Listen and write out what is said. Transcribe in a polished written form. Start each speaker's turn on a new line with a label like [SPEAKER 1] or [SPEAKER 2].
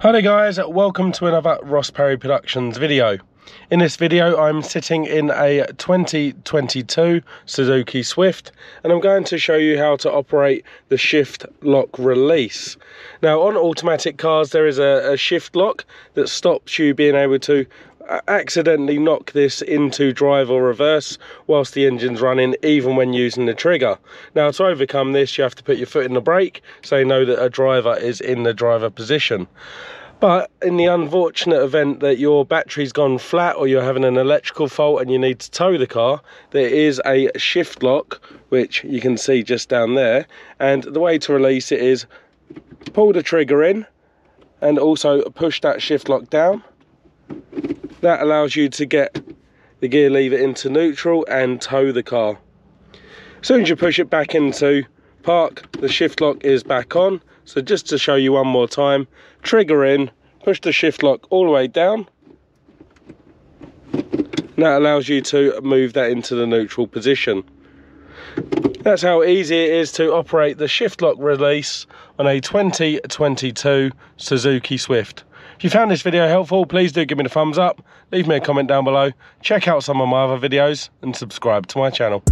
[SPEAKER 1] Hi there guys, welcome to another Ross Perry Productions video. In this video I'm sitting in a 2022 Suzuki Swift and I'm going to show you how to operate the shift lock release. Now on automatic cars there is a shift lock that stops you being able to accidentally knock this into drive or reverse whilst the engine's running, even when using the trigger. Now to overcome this you have to put your foot in the brake so you know that a driver is in the driver position. But in the unfortunate event that your battery's gone flat or you're having an electrical fault and you need to tow the car, there is a shift lock which you can see just down there, and the way to release it is pull the trigger in and also push that shift lock down. That allows you to get the gear lever into neutral and tow the car. As soon as you push it back into park, the shift lock is back on. So just to show you one more time, trigger in, push the shift lock all the way down. And that allows you to move that into the neutral position. That's how easy it is to operate the shift lock release on a 2022 Suzuki Swift. If you found this video helpful, please do give me the thumbs up, leave me a comment down below, check out some of my other videos and subscribe to my channel.